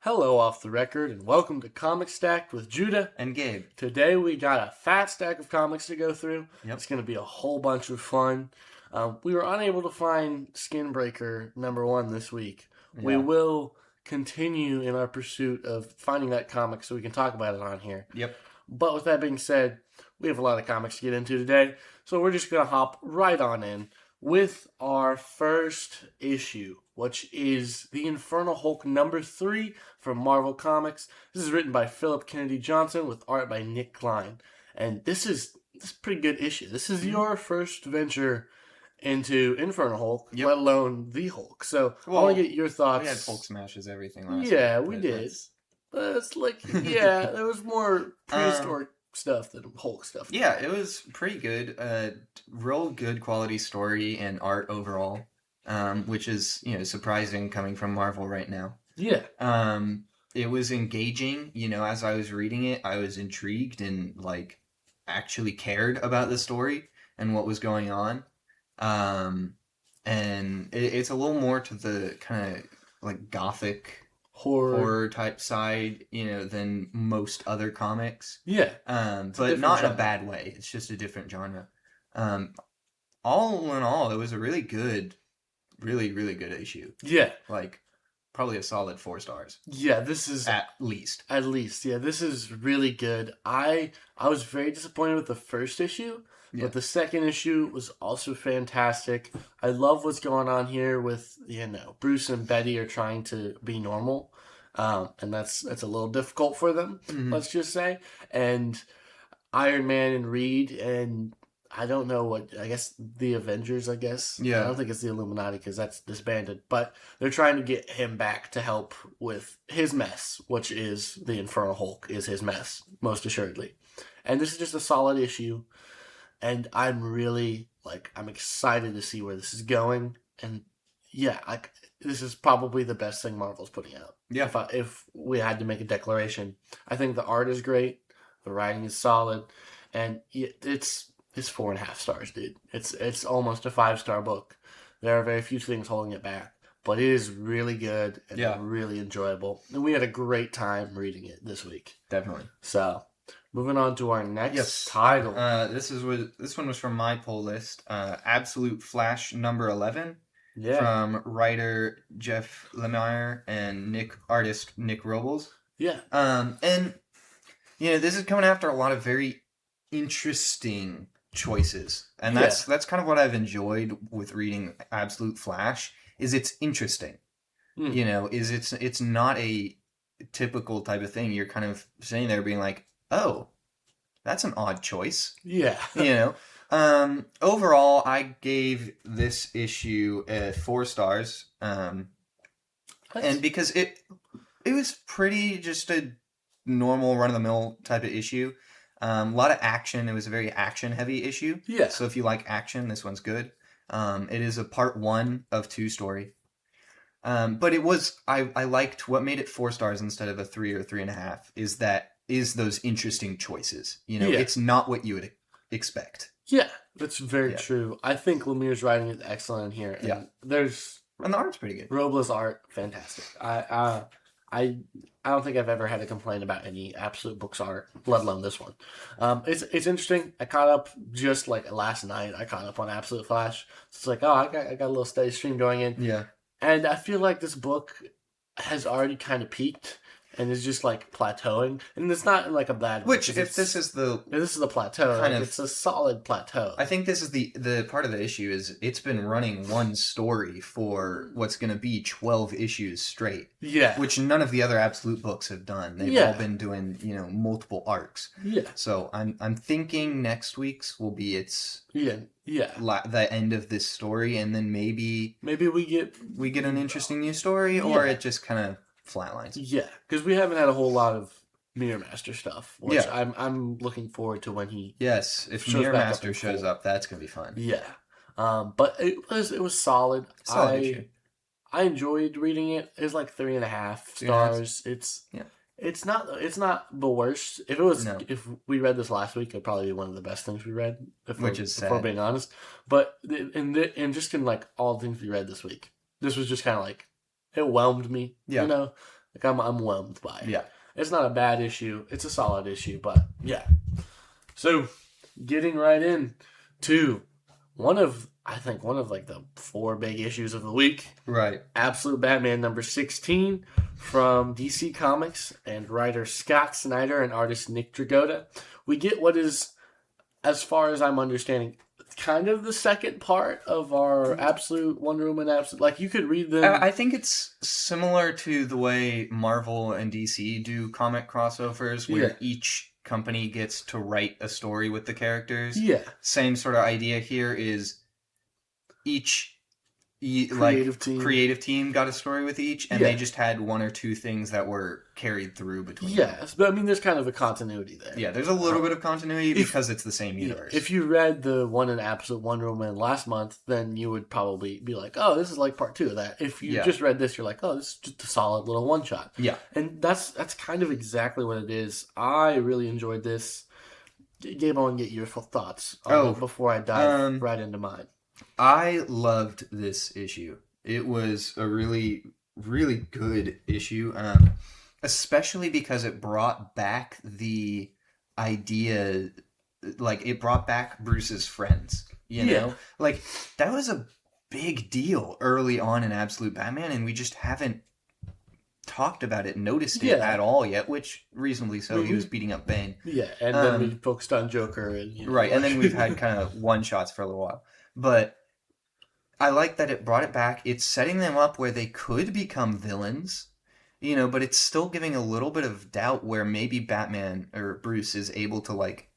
Hello, off the record, and welcome to Comic Stacked with Judah and Gabe. Today we got a fat stack of comics to go through. Yep. It's going to be a whole bunch of fun. We were unable to find Skinbreaker #1 this week. Yeah. We will continue in our pursuit of finding that comic so we can talk about it on here. Yep. But with that being said, we have a lot of comics to get into today, so we're just going to hop right on in with our first issue, which is the Infernal Hulk #3 from Marvel Comics. This is written by Philip Kennedy Johnson with art by Nick Klein. And this is a pretty good issue. This is your first venture into Infernal Hulk, let alone the Hulk. So I want to get your thoughts. We had Hulk smashes everything last week. Yeah, we did. But it's like, yeah, there was more prehistoric stuff than Hulk stuff. Yeah, it was pretty good. Real good quality story and art overall, which is, surprising coming from Marvel right now. Yeah. It was engaging. As I was reading it, I was intrigued and, actually cared about the story and what was going on. And it's a little more to the kind of, gothic horror type side, than most other comics. Yeah. But not in a bad way. It's just a different genre. All in all, it was a really good, really, really good issue. Yeah. Probably a solid 4 stars. Yeah, this is... At least. Yeah, this is really good. I was very disappointed with the first issue, but the second issue was also fantastic. I love what's going on here with, Bruce and Betty are trying to be normal, and that's a little difficult for them, let's just say. And Iron Man and Reed and... I don't know I guess the Avengers, I guess. Yeah. I don't think it's the Illuminati because that's disbanded. But they're trying to get him back to help with his mess, which is the Infernal Hulk is his mess, most assuredly. And this is just a solid issue. And I'm really, I'm excited to see where this is going. And yeah, this is probably the best thing Marvel's putting out. Yeah. If we had to make a declaration. I think the art is great. The writing is solid. And it's 4.5 stars, dude. It's almost a 5-star book. There are very few things holding it back, but it is really good and really enjoyable. And we had a great time reading it this week. Definitely. So, moving on to our next title. This one was from my pull list. Absolute Flash #11. Yeah. From writer Jeff Lemire and artist Nick Robles. Yeah. And this is coming after a lot of very interesting choices, and that's kind of what I've enjoyed with reading Absolute Flash. Is it's interesting, it's not a typical type of thing. You're kind of sitting there being like, oh, that's an odd choice. Yeah. Overall, I gave this issue 4 stars, and because it was pretty just a normal run of the mill type of issue. A lot of action. It was a very action-heavy issue. Yeah. So if you like action, this one's good. It is a part 1 of 2 story. But it was... I liked what made it 4 stars instead of a 3 or 3.5 is those interesting choices. It's not what you would expect. Yeah, that's very true. I think Lemire's writing is excellent here. And and the art's pretty good. Robles' art, fantastic. I don't think I've ever had a complaint about any Absolute Books art, let alone this one. It's interesting. I caught up just last night. I caught up on Absolute Flash. So it's I got a little steady stream going in. Yeah. And I feel like this book has already kind of peaked and is just plateauing, and it's not in a bad way. Which, if this is the plateau, it's a solid plateau. I think this is the part of the issue is it's been running one story for what's going to be 12 issues straight. Yeah, which none of the other Absolute books have done. They've all been doing multiple arcs. Yeah. So I'm thinking next week's will be the end of this story, and then maybe we get an interesting new story, or it just kind of flatlines. Yeah, because we haven't had a whole lot of Mirror Master stuff, which I'm looking forward to when he if Mirror Master shows up, that's gonna be fun. Yeah, but it was solid. Issue. I enjoyed reading it. It was 3.5 stars. It's not the worst. If we read this last week, it'd probably be one of the best things we read. If we're being honest. But just in all the things we read this week, this was just kind of it whelmed me. Yeah. Like I'm whelmed by it. Yeah. It's not a bad issue. It's a solid issue, but yeah. So getting right in to I think one of like the 4 big issues of the week. Right. Absolute Batman number 16 from DC Comics and writer Scott Snyder and artist Nick Dragotta. We get what is, as far as I'm understanding, kind of the second part of our Absolute Wonder Woman Absolute. Like, you could read them. I think it's similar to the way Marvel and DC do comic crossovers, where each company gets to write a story with the characters. Yeah. Same sort of idea here is each creative team got a story with each, and they just had 1 or 2 things that were carried through between them. Yes, but I mean, there's kind of a continuity there. Yeah, there's a little bit of continuity because it's the same universe. If you read the one in Absolute Wonder Woman last month, then you would probably be like, oh, this is like part 2 of that. If you just read this, you're like, oh, this is just a solid little one-shot. Yeah. And that's kind of exactly what it is. I really enjoyed this. Gabe, I want to get your thoughts on it before I dive right into mine. I loved this issue. It was a really, really good issue, especially because it brought back the idea, like, it brought back Bruce's friends, you know? Like, that was a big deal early on in Absolute Batman, and we just haven't talked about it, noticed it at all yet, which reasonably so. He was beating up Bane. Yeah, and then we focused on Joker. And right, and then we've had kind of one-shots for a little while. But I like that it brought it back. It's setting them up where they could become villains, you know, but it's still giving a little bit of doubt where maybe Batman or Bruce is able to, like,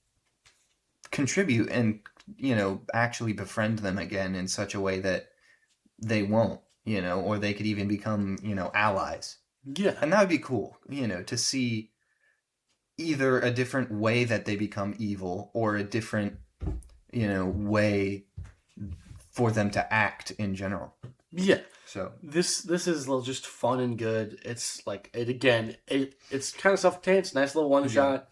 contribute and, you know, actually befriend them again in such a way that they won't, you know, or they could even become, you know, allies. Yeah. And that would be cool, you know, to see either a different way that they become evil or a different, you know, way for them to act in general. Yeah. So this is just fun and good. It's like it's kind of self-contained. It's a nice little one shot.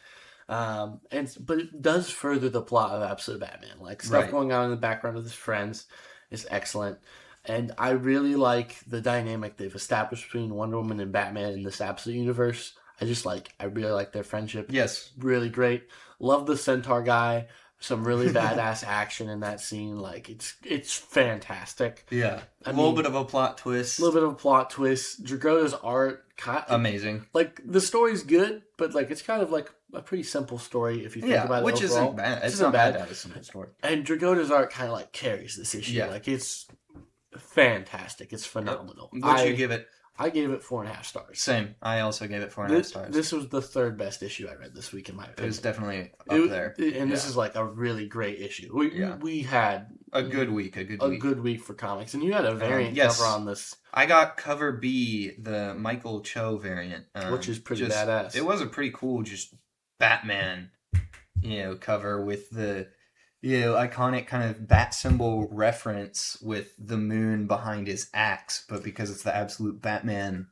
But it does further the plot of Absolute Batman. Like, stuff going on in the background with his friends is excellent. And I really like the dynamic they've established between Wonder Woman and Batman in this Absolute universe. I really like their friendship. Yes. Really great. Love the Centaur guy. Some really badass action in that scene. Like, it's fantastic. Yeah. A little bit of a plot twist. Dragotta's art, amazing. Like, the story's good, but, like, it's kind of like a pretty simple story if you think about it. Which overall. isn't bad. It's not bad to have a simple story. And Dragotta's art kind of, like, carries this issue. Yeah. Like, it's fantastic. It's phenomenal. What'd you give it? I gave it 4.5 stars. Same. I also gave it 4.5 stars. This was the 3rd best issue I read this week, in my opinion. It was definitely up there. And this is like a really great issue. We had a good week. A good week for comics. And you had a variant cover on this. I got cover B, the Michael Cho variant. Which is pretty badass. It was a pretty cool just Batman, you know, cover with the, you know, iconic kind of bat symbol reference with the moon behind his axe, but because it's the Absolute Batman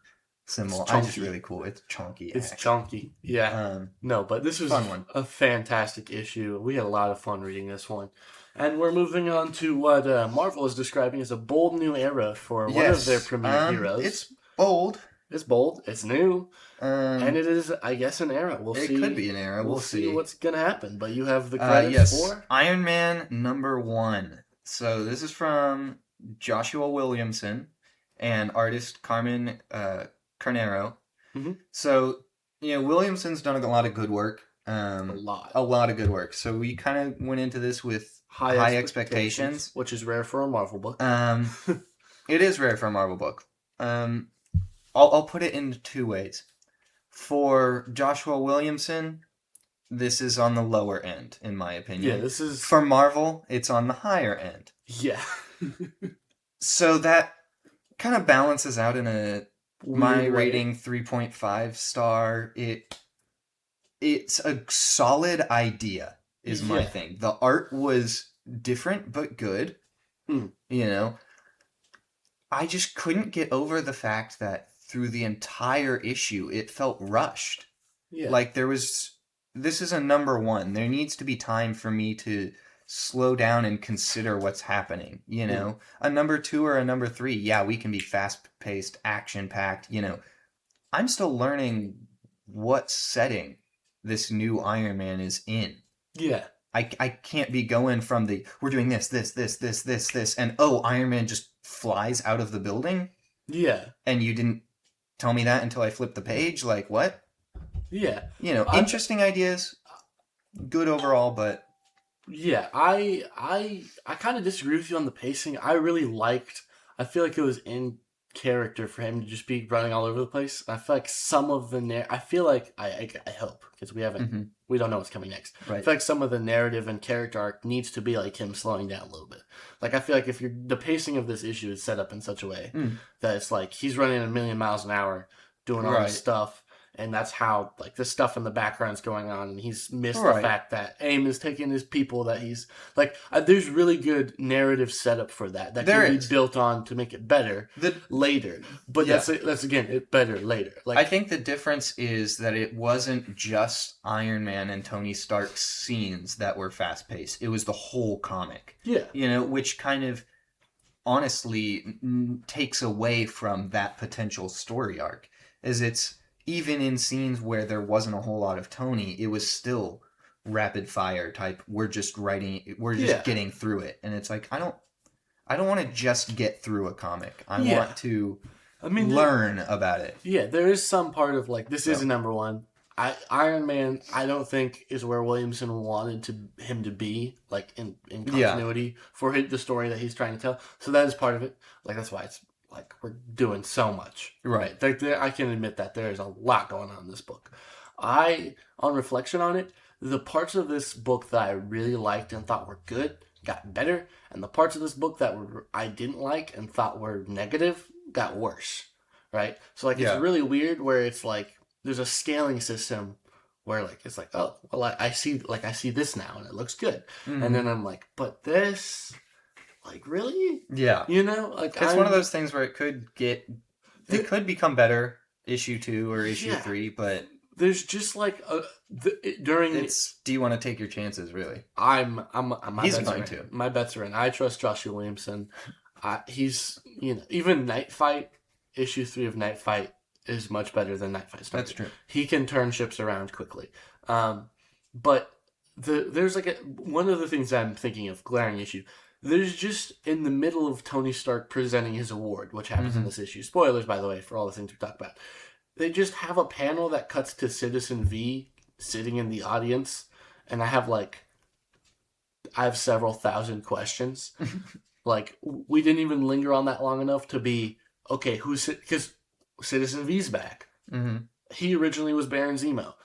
symbol, it's just really cool. It's chunky. It's chunky. Yeah. No, but this was a fantastic issue. We had a lot of fun reading this one. And we're moving on to what Marvel is describing as a bold new era for one of their premier heroes. It's bold. It's bold. It's new. And it is, I guess, an era. We'll see. It could be an era. We'll see what's going to happen. But you have the credits for Iron Man #1. So this is from Joshua Williamson and artist Carmen Carnero. Mm-hmm. So, you know, Williamson's done a lot of good work. A lot of good work. So we kind of went into this with high expectations, which is rare for a Marvel book. It is rare for a Marvel book. I'll put it into 2 ways. For Joshua Williamson, this is on the lower end, in my opinion. Yeah, this is... For Marvel, it's on the higher end. Yeah. So that kind of balances out in my rating 3.5 star. It's a solid idea, is my thing. The art was different, but good. You know? I just couldn't get over the fact that through the entire issue, it felt rushed. Yeah. Like, this is a #1. There needs to be time for me to slow down and consider what's happening, you know? A #2 or a #3, yeah, we can be fast-paced, action-packed, you know. I'm still learning what setting this new Iron Man is in. Yeah. I can't be going from we're doing this, and oh, Iron Man just flies out of the building, Yeah. and you didn't tell me that until I flipped the page. Like, what? Yeah. Interesting ideas, good overall, but yeah, I kind of disagree with you on the pacing. I feel like it was in character for him to just be running all over the place. I feel like some of the I feel like I hope because we don't know what's coming next. I right. feel like some of the narrative and character arc needs to be like him slowing down a little bit. Like I feel like if the pacing of this issue is set up in such a way that it's like he's running a million miles an hour doing all this stuff. And that's how, like, this stuff in the background's going on, and he's missed the fact that AIM is taking his people, that he's, like, there's really good narrative setup for that can be built on to make it better later. But that's again, it better later. Like, I think the difference is that it wasn't just Iron Man and Tony Stark's scenes that were fast-paced. It was the whole comic. Yeah. Which kind of, honestly, takes away from that potential story arc, as it's... Even in scenes where there wasn't a whole lot of Tony, it was still rapid fire type. We're just getting through it, and it's like I don't want to just get through a comic. I want to learn about it. Yeah, there is some part of like this is a number one. Iron Man, I don't think is where Williamson wanted him to be, like in continuity for the story that he's trying to tell. So that is part of it. Like that's why it's. Like, we're doing so much. Right. I can admit that there is a lot going on in this book. On reflection on it, the parts of this book that I really liked and thought were good got better, and the parts of this book that I didn't like and thought were negative got worse. Right? So, like, it's really weird where it's like, there's a scaling system where, like, it's like, oh, well, I see this now, and it looks good. Mm-hmm. And then I'm like, but this... Like, really? Yeah. Like it's one of those things where it could become better, issue 2 or issue 3, but there's just like do you want to take your chances, really? He's going to. My bets are in. I trust Joshua Williamson. He's, even Night Fight, issue 3 of Night Fight is much better than Night Fight started. That's true. He can turn ships around quickly. But there's like one of the things I'm thinking of, glaring issue. There's just, in the middle of Tony Stark presenting his award, which happens in this issue. Spoilers, by the way, for all the things we talked about. They just have a panel that cuts to Citizen V sitting in the audience. And I have several thousand questions. Like, we didn't even linger on that long enough to be, okay, because Citizen V's back. Mm-hmm. He originally was Baron Zemo.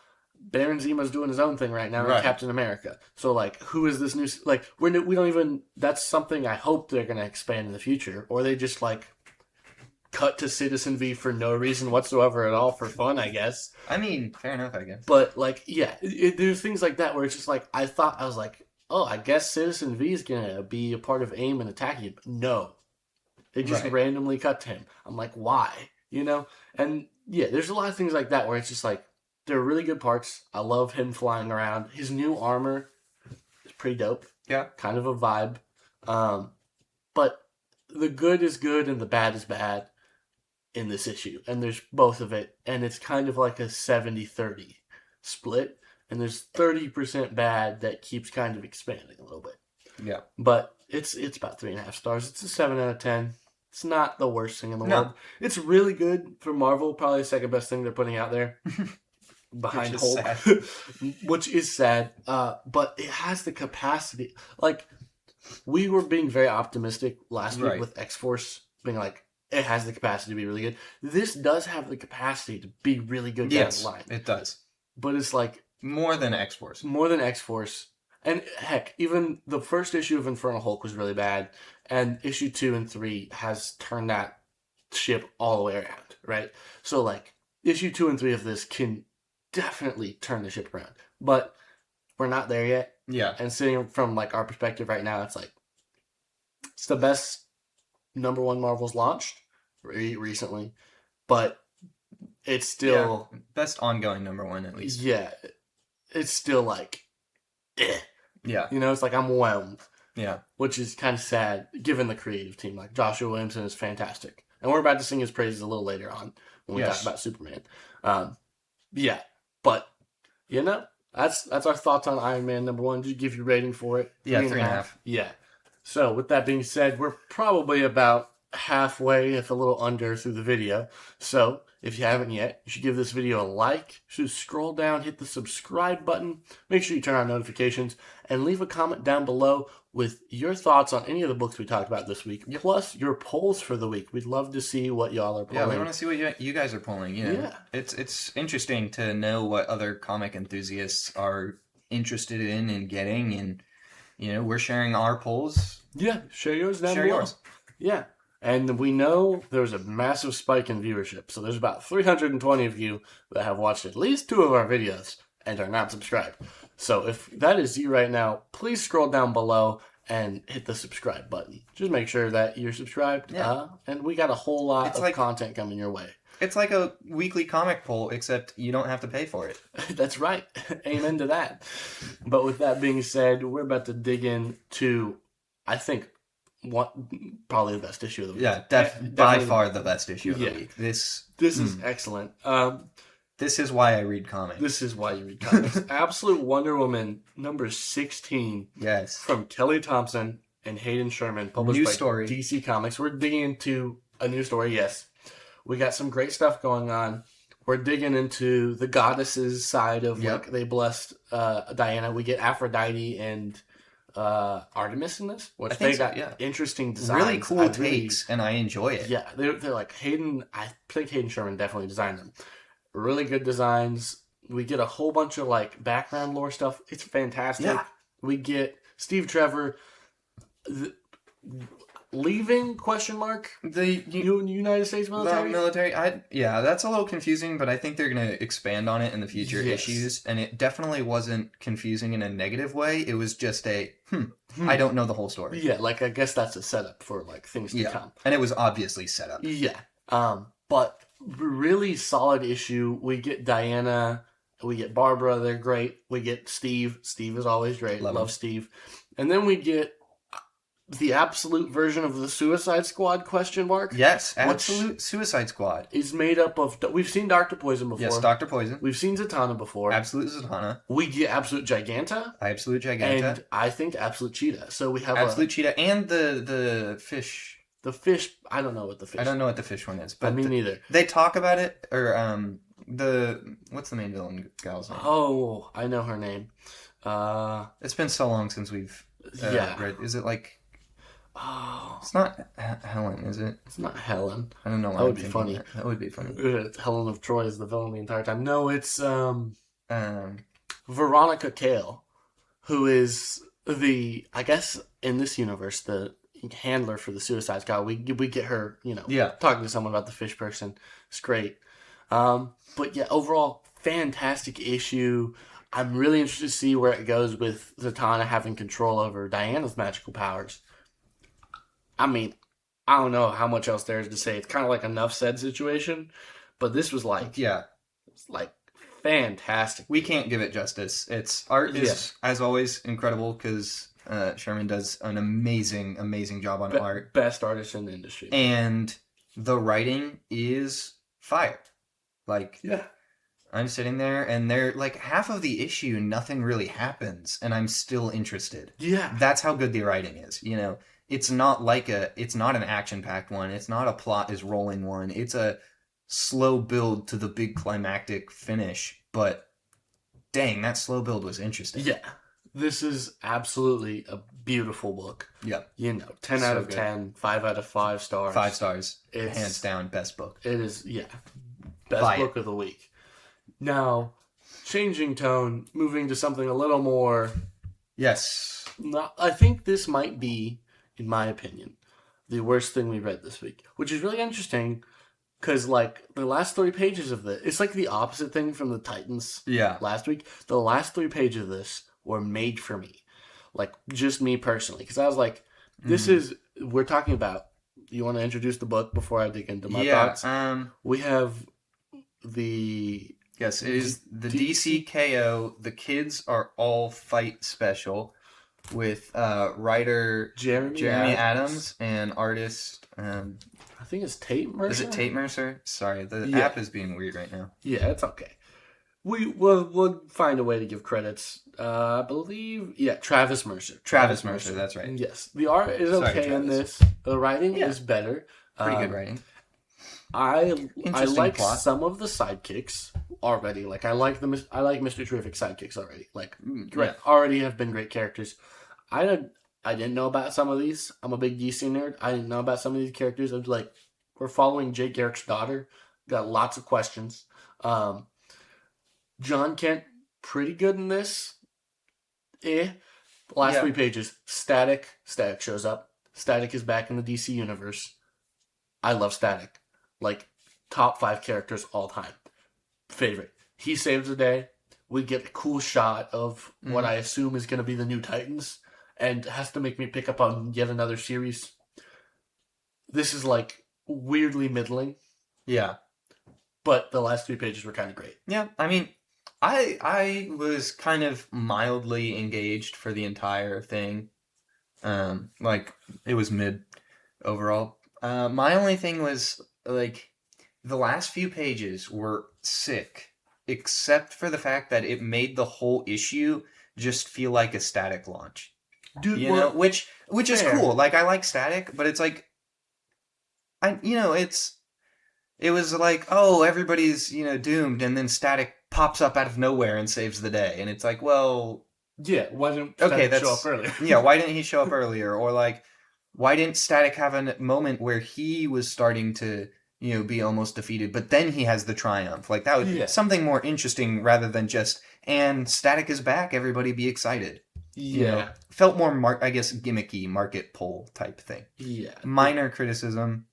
Baron Zemo's doing his own thing right now in Captain America. So, like, who is this new... Like, we don't even... That's something I hope they're going to expand in the future. Or they just, like, cut to Citizen V for no reason whatsoever at all, for fun, I guess. I mean, fair enough, I guess. But, like, yeah, there's things like that where it's just like, I was like, oh, I guess Citizen V is going to be a part of AIM and attacking him. No. They just randomly cut to him. I'm like, why? And, yeah, there's a lot of things like that where it's just like, they're really good parts. I love him flying around. His new armor is pretty dope. Yeah. Kind of a vibe. But the good is good and the bad is bad in this issue. And there's both of it. And it's kind of like a 70-30 split. And there's 30% bad that keeps kind of expanding a little bit. Yeah. But it's about 3.5 stars. It's a 7 out of 10. It's not the worst thing in the world. It's really good for Marvel. Probably the second best thing they're putting out there. Behind Hulk, which is sad, but it has the capacity. Like, we were being very optimistic last week with X-Force, being like, it has the capacity to be really good. This does have the capacity to be really good down the line. It does. But it's like... More than X-Force. And heck, even the first issue of Infernal Hulk was really bad, and issue 2 and 3 has turned that ship all the way around, right? So, like, issue 2 and 3 of this can... definitely turn the ship around, but we're not there yet. Yeah. And sitting from like our perspective right now, it's like it's the best number one Marvel's launched recently, but it's still best ongoing number one at least. Yeah, it's still like, yeah. It's like I'm whelmed. Yeah. Which is kind of sad given the creative team. Like Joshua Williamson is fantastic. And we're about to sing his praises a little later on when we talk about Superman. Yeah, but, that's our thoughts on Iron Man #1. Did you give your rating for it? 3.5. Yeah. So, with that being said, we're probably about halfway, if a little under, through the video. So, if you haven't yet, you should give this video a like. You should scroll down, hit the subscribe button. Make sure you turn on notifications, and leave a comment down below with your thoughts on any of the books we talked about this week, plus your polls for the week. We'd love to see what y'all are pulling. Yeah, we want to see what you guys are pulling. Yeah. It's interesting to know what other comic enthusiasts are interested in and getting, and, we're sharing our polls. Yeah, share yours down below. Yeah. And we know there's a massive spike in viewership. So there's about 320 of you that have watched at least 2 of our videos and are not subscribed. So if that is you right now, please scroll down below and hit the subscribe button. Just make sure that you're subscribed. Yeah. And we got a whole lot of content coming your way. It's like a weekly comic poll, except you don't have to pay for it. That's right. Amen to that. But with that being said, we're about to dig into, I think, probably the best issue of the week. Yeah, by far the best issue of the week. This is excellent. This is why I read comics. This is why you read comics. Absolute Wonder Woman #16. Yes. From Kelly Thompson and Hayden Sherman, published by DC Comics. We're digging into a new story, yes. We got some great stuff going on. We're digging into the goddesses side of they blessed Diana. We get Aphrodite and Artemis in this, which they got interesting designs. Really cool takes, and I enjoy it. Yeah, they're like Hayden. I think Hayden Sherman definitely designed them. Really good designs. We get a whole bunch of background lore stuff. It's fantastic. Yeah. We get Steve Trevor leaving ? The United States military. The military. That's a little confusing, but I think they're going to expand on it in the future issues. And it definitely wasn't confusing in a negative way. It was just I don't know the whole story. Yeah, I guess that's a setup for things to come. And it was obviously set up. Yeah. But really solid issue. We get Diana, we get Barbara, they're great. We get Steve. Steve is always great. Love Steve. And then we get the absolute version of the Suicide Squad ? Yes, Absolute Suicide Squad. Is made up of... We've seen Dr. Poison before. Yes, Dr. Poison. We've seen Zatanna before. Absolute Zatanna. We get Absolute Giganta. Absolute Giganta. And I think Absolute Cheetah. So we have Absolute Cheetah and the fish... The fish, I don't know what the fish. I don't know what the fish one is, but me neither. They talk about it, or what's the main villain gal's name? Oh, I know her name. It's been so long since we've read. Is it Oh, it's not Helen, is it? It's not Helen. I don't know. That would be funny. That would be funny. Helen of Troy is the villain the entire time. No, it's Veronica Cale, who is I guess in this universe the handler for the Suicide Squad. We get her, talking to someone about the fish person. It's great. But yeah, overall, fantastic issue. I'm really interested to see where it goes with Zatanna having control over Diana's magical powers. I mean, I don't know how much else there is to say. It's kind of like a enough said situation, but this was fantastic. We can't give it justice. Its art is, as always, incredible because Sherman does an amazing, amazing job on art. Best artist in the industry. And the writing is fire. I'm sitting there and they're half of the issue, nothing really happens, and I'm still interested. Yeah. That's how good the writing is, It's not it's not an action-packed one. It's not a plot is rolling one. It's a slow build to the big climactic finish, but dang, that slow build was interesting. Yeah. This is absolutely a beautiful book. Yeah. 10 out of 10, 5 out of 5 stars. 5 stars. It's hands down best book. It is, best book of the week. Now, changing tone, moving to something a little more... Yes. I think this might be, in my opinion, the worst thing we read this week, which is really interesting because, the last 3 pages of this, it's the opposite thing from the Titans last week. The last 3 pages of this were made for me. Just me personally. Because I was like, we're talking about, you want to introduce the book before I dig into my thoughts? We have the... Yes, it is the DCKO, The Kids Are All Fight special. with writer Jeremy Adams and artist. I think it's Tate Mercer. Is it Tate Mercer? Sorry, the app is being weird right now. Yeah, it's okay. We'll find a way to give credits. I believe, Travis Mercer. Travis Mercer, that's right. Yes, the art is okay in this. The writing is better. Pretty good writing. I like some of the sidekicks already. Like I like Mr. Terrific sidekicks already. Like already have been great characters. I didn't know about some of these. I'm a big DC nerd. I didn't know about some of these characters. I was like, we're following Jay Garrick's daughter. Got lots of questions. John Kent, pretty good in this. The last 3 pages. Static shows up. Static is back in the DC universe. I love Static. Like, top 5 characters all time. Favorite. He saves the day. We get a cool shot of what I assume is going to be the new Titans. And has to make me pick up on yet another series. This is, like, weirdly middling. Yeah. But the last 3 pages were kind of great. Yeah, I mean, I was kind of mildly engaged for the entire thing. Like, it was mid overall. My only thing was, like, the last few pages were sick, except for the fact that it made the whole issue just feel like a Static launch. Dude, you know, which is cool. Like, I like Static, but it's like, it was like, oh, everybody's, doomed, and then Static pops up out of nowhere and saves the day. And it's like, well... Yeah, why didn't Static show up earlier? Yeah, why didn't he show up earlier? Or, like, why didn't Static have a moment where he was starting to, be almost defeated, but then he has the triumph? Like, that would be something more interesting rather than just, and Static is back, everybody be excited. Yeah. Felt more, gimmicky, market pull type thing. Yeah. Minor criticism.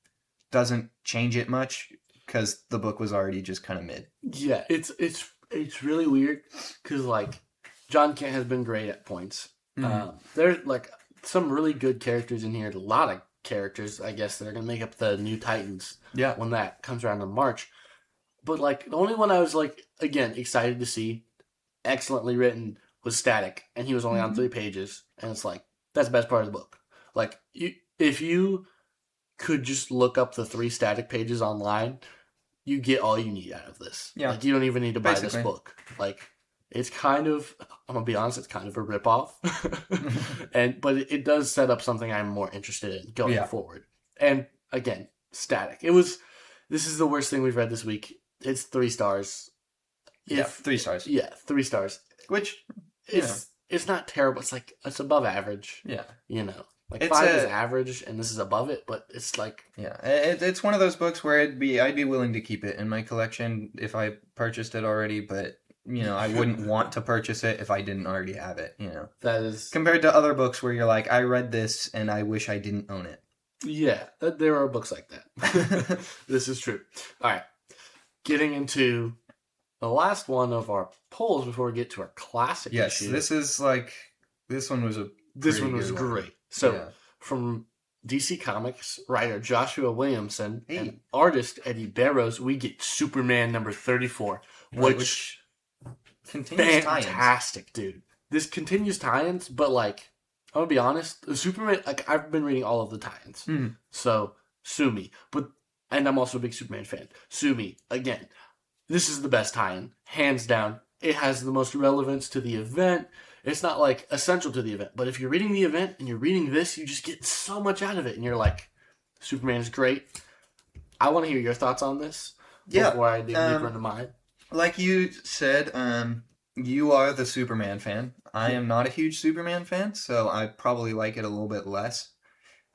Doesn't change it much because the book was already just kind of mid. Yeah, it's really weird because like John Kent has been great at points. There's like some really good characters in here. A lot of characters, I guess, that are gonna make up the new Titans. Yeah, when that comes around in March. But like the only one I was like again excited to see, excellently written, was Static, and he was only on 3 pages, and it's like that's the best part of the book. Like if you could just look up the 3 Static pages online, you get all you need out of this. Yeah. Like, you don't even need to buy this book. Like, it's kind of, I'm going to be honest, it's kind of a ripoff. But it does set up something I'm more interested in going forward. And, again, Static. This is the worst thing we've read this week. It's 3 stars. 3 stars. Yeah, 3 stars. Which, it's not terrible. It's like, it's above average. Yeah. Like it's 5 is average, and this is above it, but it's like... Yeah, it's one of those books where I'd be willing to keep it in my collection if I purchased it already, but, I wouldn't want to purchase it if I didn't already have it, That is... Compared to other books where you're like, I read this, and I wish I didn't own it. Yeah, there are books like that. This is true. All right, getting into the last one of our polls before we get to our classic issue. Yes, this one was great. So, from DC Comics writer Joshua Williamson and artist Eddie Barrows, we get Superman number 34, which continues fantastic, dude. This continues tie-ins, but like, I'm gonna be honest, the Superman, like I've been reading all of the tie-ins, so sue me. And I'm also a big Superman fan. Sue me again. This is the best tie-in, hands down. It has the most relevance to the event. It's not, like, essential to the event. But if you're reading the event and you're reading this, you just get so much out of it. And you're like, Superman is great. I want to hear your thoughts on this before I dig deeper into mine. Like you said, you are the Superman fan. I am not a huge Superman fan, so I probably like it a little bit less.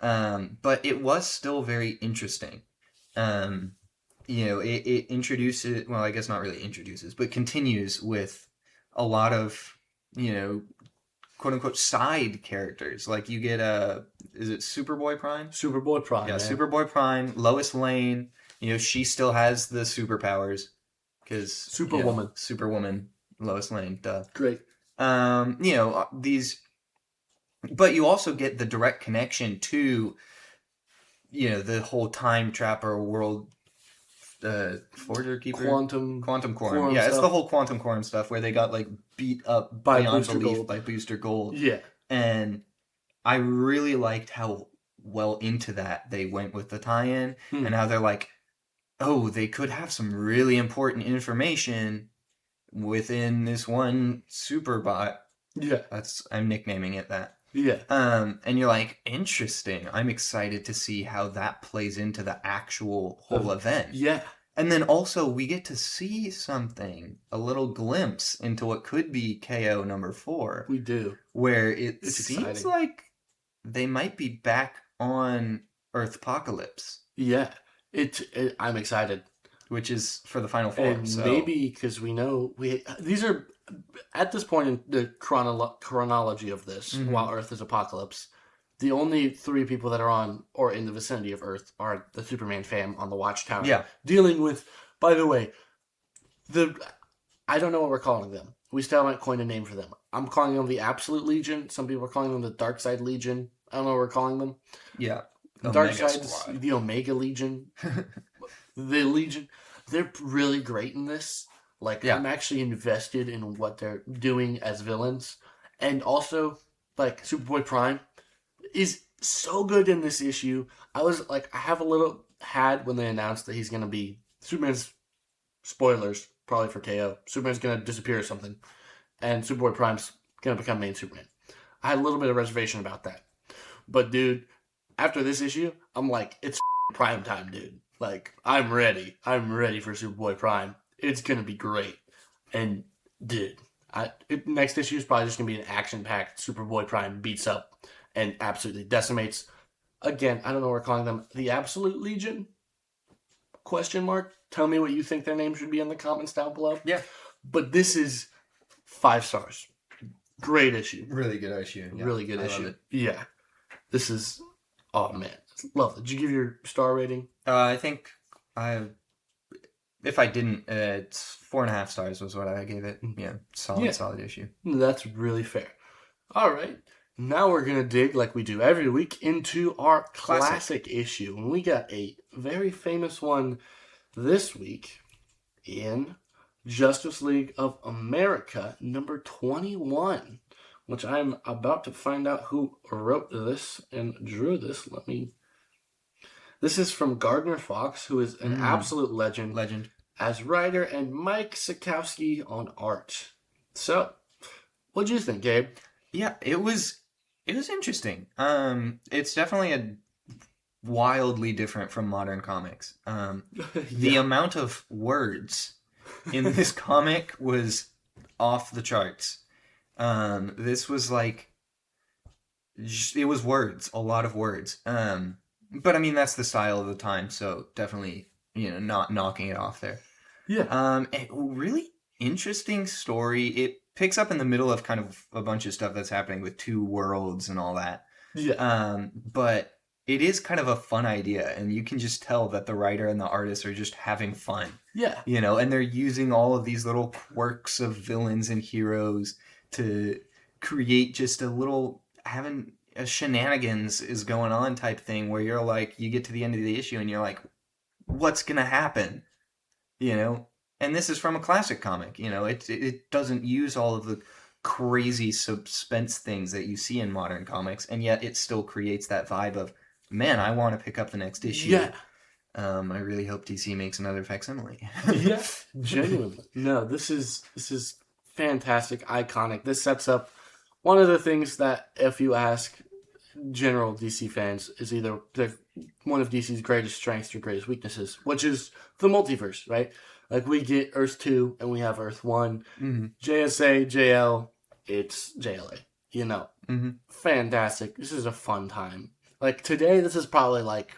But it was still very interesting. It introduces... Well, I guess not really introduces, but continues with a lot of... quote unquote side characters. Like you get is it Superboy Prime? Superboy Prime. Yeah, man. Superboy Prime, Lois Lane. She still has the superpowers because Superwoman, Lois Lane. Duh. Great. These, but you also get the direct connection to, the whole time trapper world. Forger Keeper? Quantum Quorum. Yeah, it's the whole Quantum Quorum stuff where they got, like, beat up beyond belief by Booster Gold. Yeah. And I really liked how well into that they went with the tie-in, and how they're like, oh, they could have some really important information within this one Superbot. Yeah. I'm nicknaming it that. Yeah. And you're like, interesting. I'm excited to see how that plays into the actual whole event. Yeah. And then also we get to see something, a little glimpse into what could be KO number 4. We do. Where it It's seems exciting. like they might be back on Earth Apocalypse. Yeah. I'm excited. Which is for the final 4. And so. maybe because we know these are at this point in the chronology of this, while Earth is Apocalypse, the only 3 people that are on or in the vicinity of Earth are the Superman fam on the Watchtower. Yeah. Dealing with, by the way, I don't know what we're calling them. We still haven't coined a name for them. I'm calling them the Absolute Legion. Some people are calling them the Dark Side Legion. I don't know what we're calling them. Yeah. Dark Side's the Omega Legion. The Legion. They're really great in this. Like, I'm actually invested in what they're doing as villains. And also, like, Superboy Prime is so good in this issue. I was like, I have a little had when they announced that he's going to be Superman's, spoilers, probably for KO. Superman's going to disappear or something. And Superboy Prime's going to become main Superman. I had a little bit of reservation about that. But, dude, after this issue, I'm like, it's Prime time, dude. Like, I'm ready. I'm ready for Superboy Prime. It's going to be great. And, dude, next issue is probably just going to be an action-packed Superboy Prime beats up and absolutely decimates. Again, I don't know what we're calling them. The Absolute Legion? Question mark. Tell me what you think their name should be in the comments down below. Yeah. But this is 5 stars. Great issue. Really good issue. Yeah, really good I issue. love it. Yeah. This is, oh man. Love it. Did you give your star rating? I think if I didn't, it's 4.5 stars was what I gave it. Yeah. Solid issue. That's really fair. All right. Now we're going to dig, like we do every week, into our classic issue. And we got a very famous one this week in Justice League of America, number 21, which I'm about to find out who wrote this and drew this. This is from Gardner Fox, who is an absolute legend as writer, and Mike Sikowski on art. So, what do you think, Gabe? Yeah, it was interesting. It's definitely a wildly different from modern comics. The amount of words in this comic was off the charts. This was like, it was words, a lot of words. But I mean, that's the style of the time, so definitely, not knocking it off there. Yeah. A really interesting story. It picks up in the middle of kind of a bunch of stuff that's happening with 2 worlds and all that. Yeah. But it is kind of a fun idea, and you can just tell that the writer and the artist are just having fun. Yeah. And they're using all of these little quirks of villains and heroes to create just a little, having a shenanigans is going on type thing where you're like, you get to the end of the issue and you're like, what's going to happen? And this is from a classic comic. It doesn't use all of the crazy suspense things that you see in modern comics, and yet it still creates that vibe of, man, I want to pick up the next issue. Yeah. I really hope DC makes another facsimile. Yeah, genuinely. No, this is fantastic, iconic. This sets up one of the things that, if you ask general DC fans, is either one of DC's greatest strengths or greatest weaknesses, which is the multiverse, right? Like, we get Earth 2 and we have Earth 1. Mm-hmm. JSA, JL, it's JLA. Mm-hmm. Fantastic. This is a fun time. Like, today, this is probably like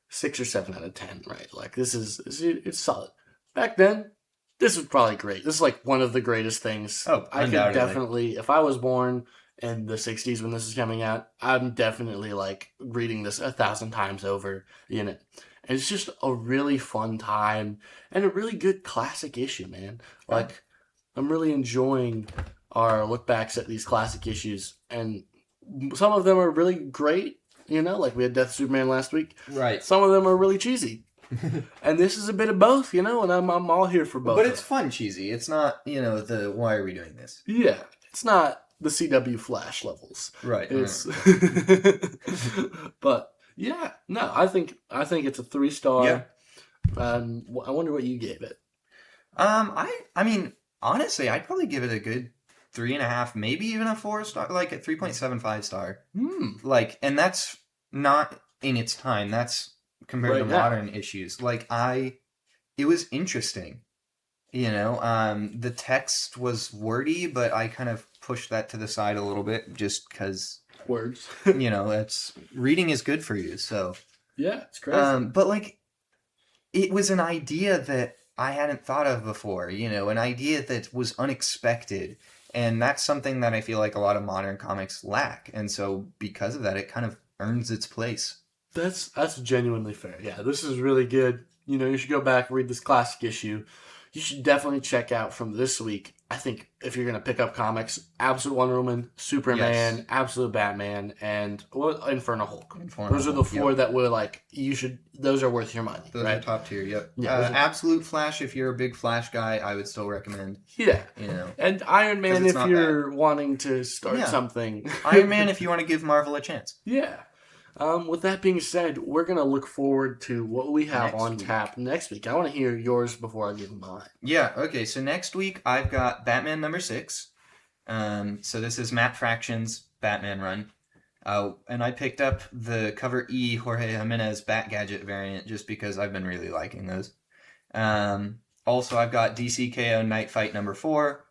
6 or 7 out of 10, right? Like, it's solid. Back then, this was probably great. This is like one of the greatest things. Oh, I could definitely, if I was born in the 60s when this is coming out, I'm definitely like reading this 1,000 times over, And it's just a really fun time and a really good classic issue, man. Like, I'm really enjoying our look backs at these classic issues, and some of them are really great, like we had Death Superman last week. Right. Some of them are really cheesy. And this is a bit of both, and I'm all here for both. But it's fun cheesy. It's not, the why are we doing this? Yeah. It's not the CW Flash levels. Right. It's, but yeah, no, I think it's a 3-star. Yeah. I wonder what you gave it. I mean, honestly, I'd probably give it a good 3.5, maybe even a 4-star, like a 3.75 star. Like, and that's not in its time. That's compared to modern issues. Like, it was interesting. You know, the text was wordy, but I kind of pushed that to the side a little bit just because words. You know, it's reading is good for you. So yeah, it's crazy. But like, it was an idea that I hadn't thought of before. You know, an idea that was unexpected, and that's something that I feel like a lot of modern comics lack. And so because of that, it kind of earns its place. That's genuinely fair. Yeah, this is really good. You know, you should go back and read this classic issue. You should definitely check out from this week. I think if you're going to pick up comics, Absolute Wonder Woman, Superman, Absolute Batman, and Infernal Hulk. Those are the 4 that were like, those are worth your money. Those are top tier, yep. Yeah, Absolute Flash, if you're a big Flash guy, I would still recommend. Yeah. You know. And Iron Man if you're wanting to start something. Iron Man if you want to give Marvel a chance. Yeah. With that being said, we're going to look forward to what we have on tap next week. I want to hear yours before I give mine. Yeah, okay. So next week, I've got Batman number 6. So this is Matt Fraction's Batman run. And I picked up the cover E Jorge Jimenez Bat Gadget variant just because I've been really liking those. Also, I've got DC KO Night Fight number 4,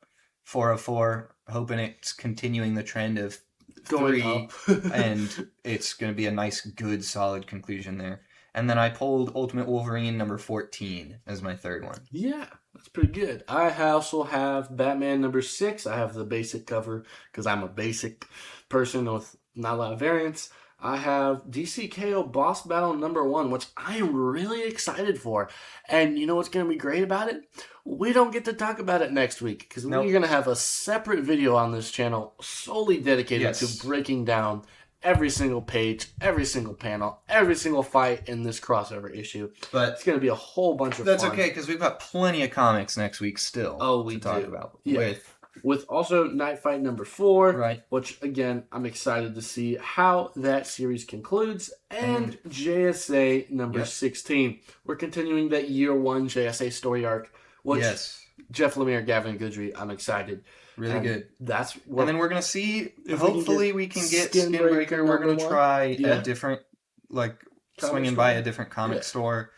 404, hoping it's continuing the trend of 3, and it's going to be a nice, good, solid conclusion there. And then I pulled Ultimate Wolverine number 14 as my third one. Yeah, that's pretty good. I also have Batman number 6. I have the basic cover because I'm a basic person with not a lot of variants. I have DC KO Boss Battle number 1, which I am really excited for. And you know what's going to be great about it? We don't get to talk about it next week because we're going to have a separate video on this channel solely dedicated to breaking down every single page, every single panel, every single fight in this crossover issue. But it's going to be a whole bunch of fun. That's okay because we've got plenty of comics next week still to talk about. Yeah. With also Night Fight number 4, right? Which, again, I'm excited to see how that series concludes. And JSA number 16. We're continuing that year 1 JSA story arc. Which Jeff Lemire, Gavin Goodry, I'm excited. Really good. And then we're going to see, hopefully we can get Skinbreaker. We're going to try a different, swinging by a different comic store.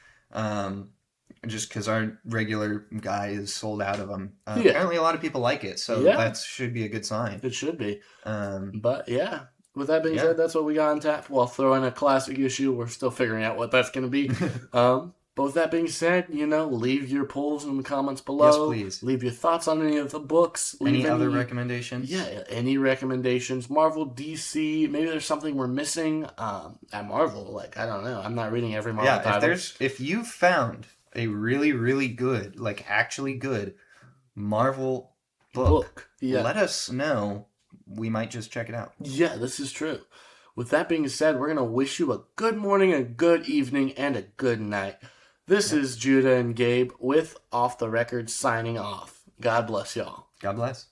Just because our regular guy is sold out of them. Apparently a lot of people like it, so that should be a good sign. It should be. But yeah, with that being said, that's what we got on tap. We'll throw in a classic issue. We're still figuring out what that's going to be. But with that being said, leave your polls in the comments below. Yes, please. Leave your thoughts on any of the books. Any other recommendations? Yeah, any recommendations. Marvel, DC, maybe there's something we're missing at Marvel. I don't know. I'm not reading every Marvel title. If you found a really, really good, actually good Marvel book. Let us know. We might just check it out. Yeah, this is true. With that being said, we're going to wish you a good morning, a good evening, and a good night. This is Judah and Gabe with Off the Record signing off. God bless y'all. God bless.